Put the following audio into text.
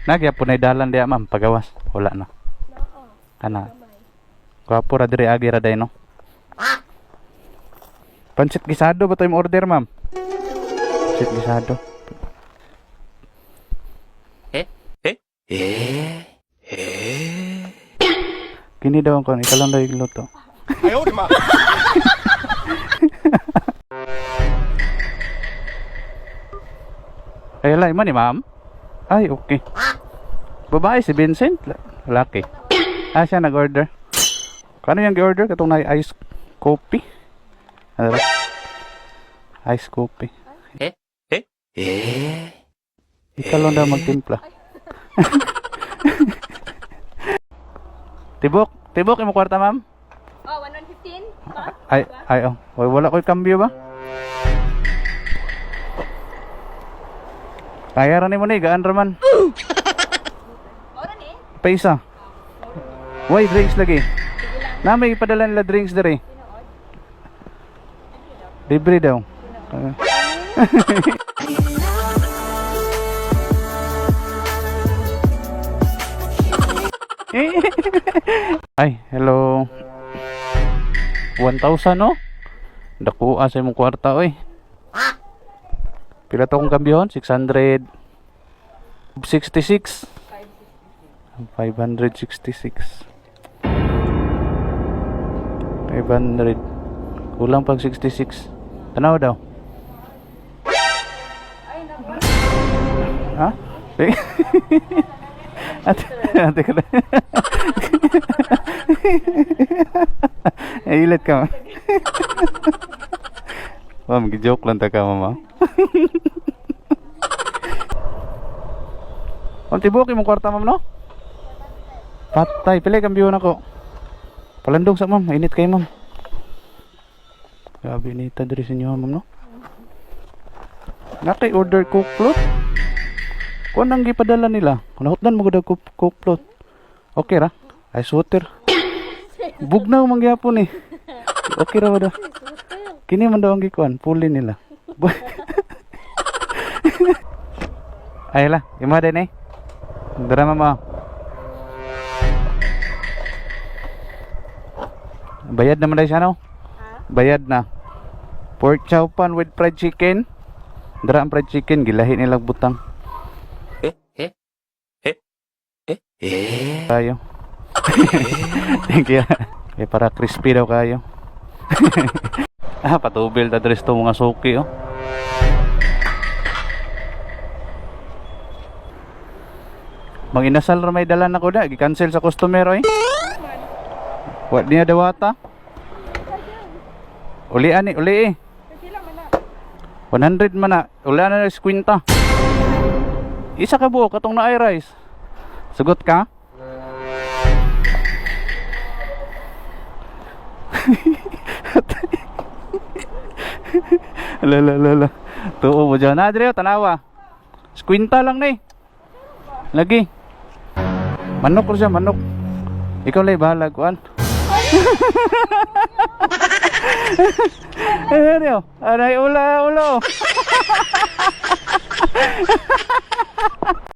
Nagyapon na dalan diya ma'am, pagawas. Wala na. Kana. Gwapo ra diri agi ra day no. Pancit gisado ba to yung order ma'am? Pancit gisado. Kini daw ko, ikaw lang daw yung luto. Ayaw di ma. Ay, alay man ni ma'am? Ay, okay. Babae si Vincent? Lalaki. Ah, siya nag-order. Kano yung gi-order? Katong na ice coffee? Ano ba? Ice coffee. Ikaw lang daw magtimpla. Tibok, imo kwarta ma'am? Oh, 115? Ay, oh. Wala ko'y kambyo ba? Kaya rin mo ni, gaan raman. Ora ni? Paisa. Why, drinks lagi. Na may ipadala nila drinks dere. Libre daw. Ay, hello. 1,000 no? Dakuha sa imong kwarta oy. Pila to kong kambihon? 600 66 566 500 kulang pag 66. Tanaw daw. Ha? Ate ka na. Ay, ilat ka ma. Ma'am, joke lang ta ka mama. Ang tibok yung kwarta ma'am no? Patay, pili kambiyon ako. Palandong sa ma'am, mainit kayo ma'am. Grabe inita diri sa inyo ma'am no? Nakay order cook float. Kung nang gipadala nila, kunahutdan mo gud cook float. Okay ra? Ice water. Bugnaw mangyapon eh. Okay ra ba daw? Kini man daw ang gikuan, puli nila. Ay la, imo din eh. Drama mo. Bayad naman dahil siya no? Bayad na. Pork chow pan with fried chicken. Dara ang fried chicken, gilahi nilang butang. Kayo. Thank you. Eh, para crispy daw kayo. Patubil ta dres to mga suki oh. Manginasal ra may dalan ako da, gi-cancel sa customer oy. Wa niya dawata. Uli ani, uli eh. 100 man na. Uli na 50. Isa ka buo katong na rice. Sugot ka? Lala. Tuo mo dyan. Adreo, tanawa. 50 lang na eh. Lagi. Manok ko siya, manok. Ikaw lang bahala, kuan. Adreo, aray ulo.